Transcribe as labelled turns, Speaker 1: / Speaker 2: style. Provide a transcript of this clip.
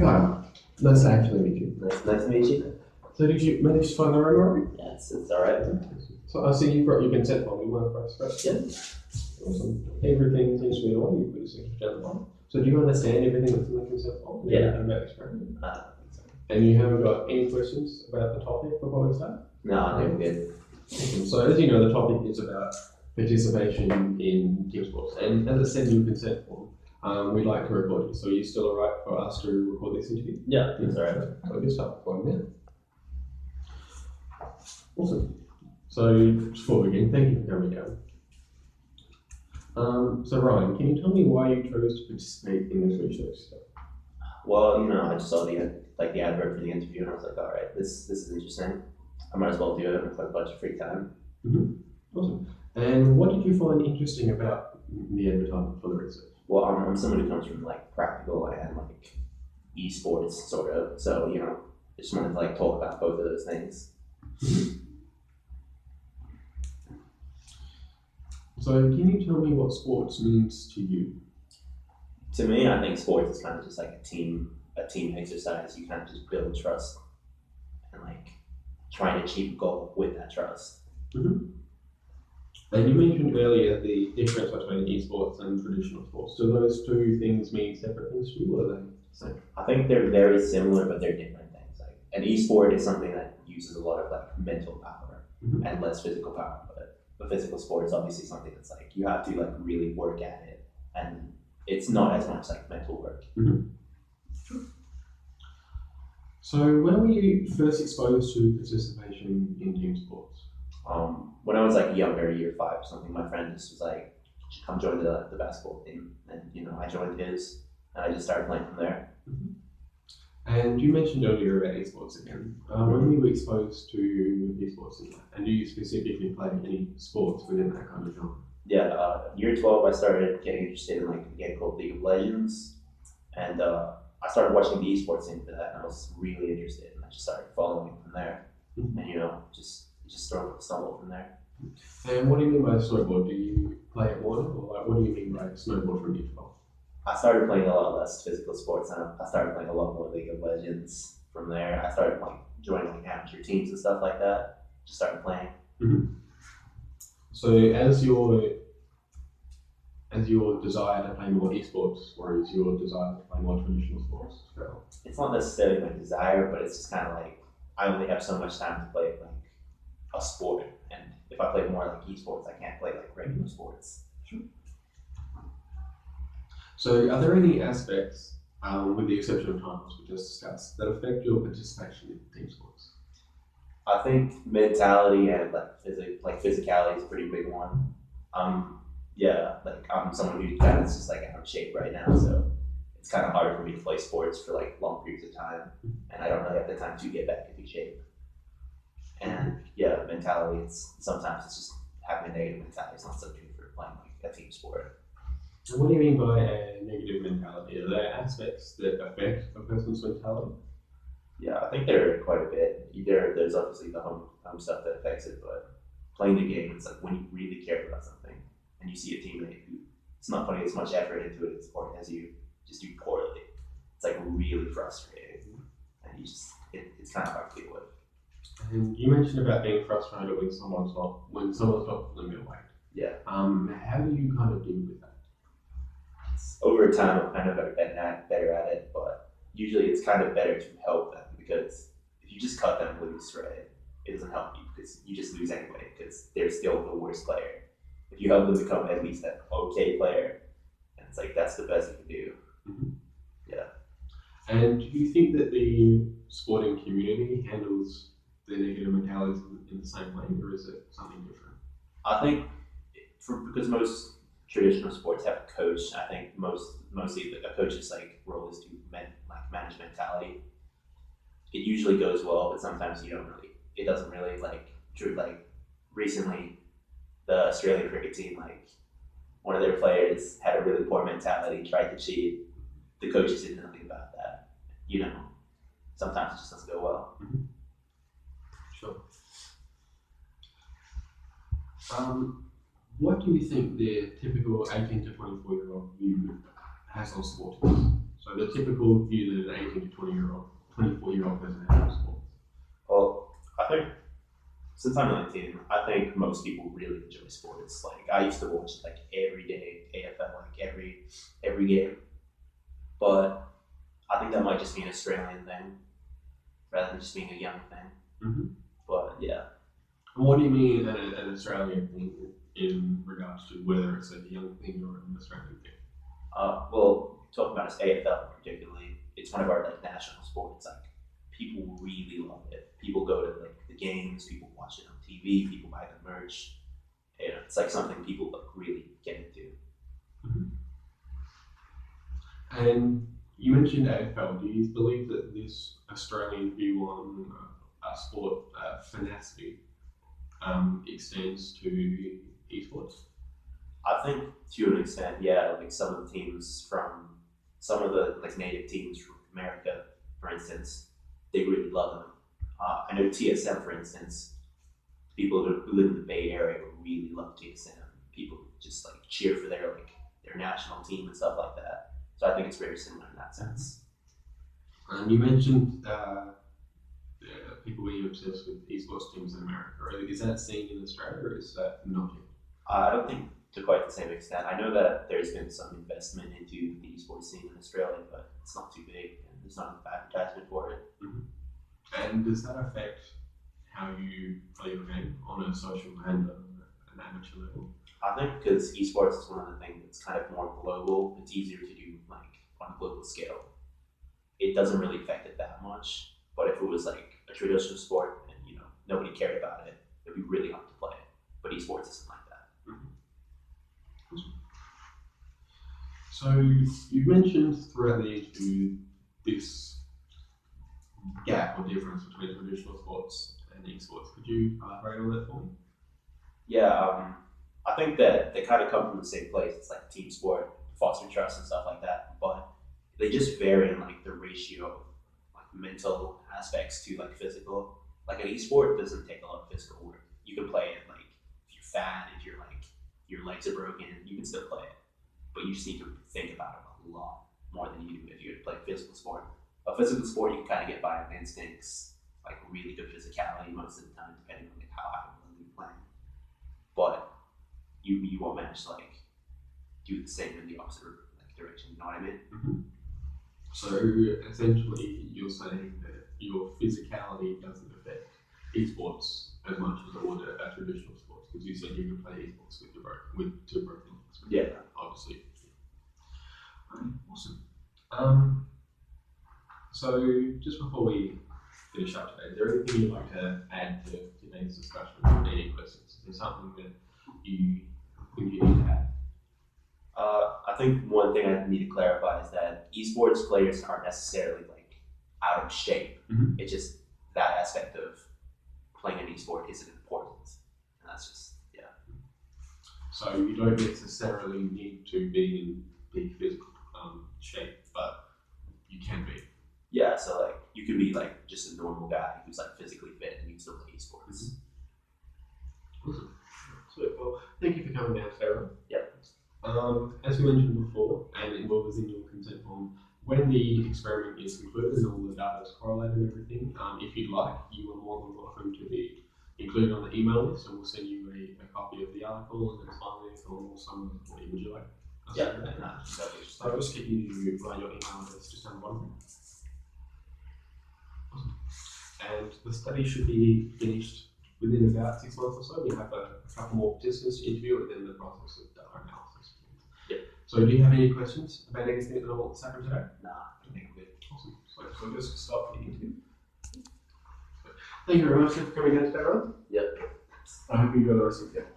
Speaker 1: Hi, nice to actually meet you.
Speaker 2: Nice to meet you.
Speaker 1: So did you manage to find the right library?
Speaker 2: Yeah, it's alright.
Speaker 1: So I see you've got your consent form. You want to press first?
Speaker 2: Yeah.
Speaker 1: Awesome. Everything seems to be in order. You put your signature down the bottom. So do you understand everything that's in the consent form?
Speaker 2: Yeah.
Speaker 1: Everything about the experiment? And you haven't got any questions about the topic before we start?
Speaker 2: No, I'm good.
Speaker 1: Awesome. So as you know, the topic is about participation in team sports. And as it said in your consent form, we'd like to record you. So are you still alright for us to record this interview?
Speaker 2: Yeah, it's alright.
Speaker 1: So we'll start recording now. Awesome. So before we begin, thank you for coming down. So Ryan, can you tell me why you chose to participate in this research stuff?
Speaker 2: Well, I just saw the advert for the interview, and I was like, all right, this is interesting. I might as well do it with a bunch of free time.
Speaker 1: Mm-hmm. Awesome. And what did you find interesting about the advertisement for the research?
Speaker 2: Well, I'm someone who comes from practical and esports sort of, so I just wanted to talk about both of those things.
Speaker 1: So can you tell me what sports means to you?
Speaker 2: To me, I think sports is kind of just like a team exercise. You kind of just build trust and try to achieve a goal with that trust.
Speaker 1: Mm-hmm. And you mentioned earlier the difference between esports and traditional sports. Do those two things mean separate things to you, or are they the same?
Speaker 2: I think they're very similar, but they're different things. An esport is something that uses a lot of mental power and less physical power. But a physical sport is obviously something that's you have to really work at it, and it's not as much mental work.
Speaker 1: Mm-hmm. So when were you first exposed to participation in team sports?
Speaker 2: When I was younger, year 5 or something, my friend just was come join the basketball team, and I joined his, and I just started playing from there.
Speaker 1: Mm-hmm. And you mentioned earlier about esports again. When were you exposed to esports, and do you specifically play any sports within that kind of genre?
Speaker 2: Yeah, year 12, I started getting interested in a game called League of Legends, and I started watching the esports scene for that, and I was really interested, and I just started following from there, and just stumbled from there.
Speaker 1: And what do you mean by snowboard? Do you play it one, or what do you mean by snowboard from year 12?
Speaker 2: I started playing a lot less physical sports, and I started playing a lot more League of Legends from there. I started joining amateur teams and stuff like that. Just started playing.
Speaker 1: Mm-hmm. So as your desire to play more esports, or is your desire to play more traditional sports as well?
Speaker 2: It's not necessarily my desire, but it's just kind of I only have so much time to play a sport, and if I play more esports, I can't play regular sports.
Speaker 1: Sure. So are there any aspects, with the exception of times we just discussed, that affect your participation in team sports?
Speaker 2: I think mentality and physicality is a pretty big one. Yeah, I'm someone who kind of just out of shape right now, so it's kind of hard for me to play sports for long periods of time, and I don't really have the time to get back into shape. And yeah, mentality, sometimes it's just having a negative mentality. It's not so good for playing a team sport.
Speaker 1: And what do you mean by a negative mentality? Are there aspects that affect a person's mentality?
Speaker 2: Yeah, I think there are quite a bit. There's obviously the home stuff that affects it, but playing the game, it's when you really care about something and you see a teammate who it's not putting as much effort into it as you just do poorly. It's really frustrating, and it's kind of hard to deal with.
Speaker 1: And you mentioned about being frustrated when someone's not pulling their weight.
Speaker 2: Yeah.
Speaker 1: How do you kind of deal with that?
Speaker 2: Over time, I'm kind of better at it, but usually it's kind of better to help them, because if you just cut them loose, right, it doesn't help you because you just lose anyway because they're still the worst player. If you help them become at least an okay player, and it's that's the best you can do.
Speaker 1: Mm-hmm.
Speaker 2: Yeah.
Speaker 1: And do you think that the sporting community handles the negative mentalities in the same way, or is it something different?
Speaker 2: I think because most traditional sports have a coach, I think mostly a coach's role is to manage mentality. It usually goes well, but sometimes it doesn't really recently the Australian cricket team, one of their players had a really poor mentality, tried to cheat. The coaches did nothing about that. Sometimes it just doesn't go well.
Speaker 1: Mm-hmm. Sure. What do you think the typical 18 to 24-year-old view has on sporting? So So the typical view that an 18 to 24-year-old person has in sports.
Speaker 2: Well, I think since I'm 19, I think most people really enjoy sports. Like I used to watch like every day AFL, like every game. But I think that might just be an Australian thing, rather than just being a young thing.
Speaker 1: Mm-hmm.
Speaker 2: But yeah,
Speaker 1: And what do you mean an Australian thing in regards to whether it's a young thing or an Australian thing?
Speaker 2: well, talking about this AFL particularly, it's one of our like national sports. Like people really love it. People go to like the games, people watch it on TV, people buy the merch. And it's like something people like really get into.
Speaker 1: And you mentioned AFL. Do you believe that this Australian view on sport fanacity extends to esports?
Speaker 2: I think to an extent, yeah. Like some of the teams from some of the like native teams from America, for instance, they really love them. I know TSM, for instance, people who live in the Bay Area really love TSM. People just like cheer for their national team and stuff like that. So I think it's very similar in that sense.
Speaker 1: And you mentioned people being obsessed with esports teams in America. Is that seen in Australia or is that not yet?
Speaker 2: I don't think to quite the same extent. I know that there's been some investment into the esports scene in Australia, but it's not too big and there's not enough advertisement for it.
Speaker 1: Mm-hmm. And does that affect how you play your game on a social and an amateur level?
Speaker 2: I think because esports is one of the things that's kind of more global, it's easier to do like on a global scale. It doesn't really affect it that much, but if it was like a traditional sport and nobody cared about it, it'd be really hard to play it. But esports isn't like that.
Speaker 1: Mm-hmm. So you mentioned throughout the interview this gap or difference between traditional sports and esports. Could you elaborate on that for me?
Speaker 2: Yeah, I think that they kind of come from the same place. It's like team sport, foster trust and stuff like that, but they just vary in like the ratio of like mental aspects to like physical. Like an esport doesn't take a lot of physical work. You can play it like if you're fat, if you're like your legs are broken, you can still play it. But you just need to think about it a lot more than you do if you play physical sport. A physical sport you can kind of get by on instincts, like really good physicality most of the time, depending on like how high level you're playing. But you won't manage to like do the same in the opposite like direction. You know what I mean?
Speaker 1: Mm-hmm. So essentially, you're saying that your physicality doesn't affect esports as much as it would a traditional sports, because you said you can play esports with two broken legs.
Speaker 2: Yeah.
Speaker 1: Obviously. Okay, awesome. So just before we finish up today, is there anything you'd like to add to today's discussion? Any questions? Is there something that you think you need to add?
Speaker 2: I think one thing I need to clarify is that esports players aren't necessarily like out of shape.
Speaker 1: Mm-hmm.
Speaker 2: It's just that aspect of playing an esport isn't important, and that's just
Speaker 1: So you don't necessarily need to be in peak physical shape, but you can be.
Speaker 2: Yeah, so like you could be like just a normal guy who's like physically fit and you can still play esports.
Speaker 1: Awesome. Sweet. Well, thank you for coming down, Sarah.
Speaker 2: Yep.
Speaker 1: As we mentioned before, and it was in your consent form, when the experiment is concluded and all the data is correlated and everything, if you'd like, you are more than welcome to be included on the email list, and we'll send you a copy of the article and then finally or some of what would you like?
Speaker 2: Yeah.
Speaker 1: So I'll just get you to write your email address just down the bottom. Awesome. And the study should be finished within about 6 months or so. We have a couple more participants to interview within the process of data analysis.
Speaker 2: Yeah.
Speaker 1: So do you have any questions about anything that I want to happen today?
Speaker 2: Nah, I think I'm good.
Speaker 1: Awesome. So we'll just stop the interview. Thank you very much for coming down today, Ron.
Speaker 2: Yep.
Speaker 1: I hope you enjoy the rest of your day.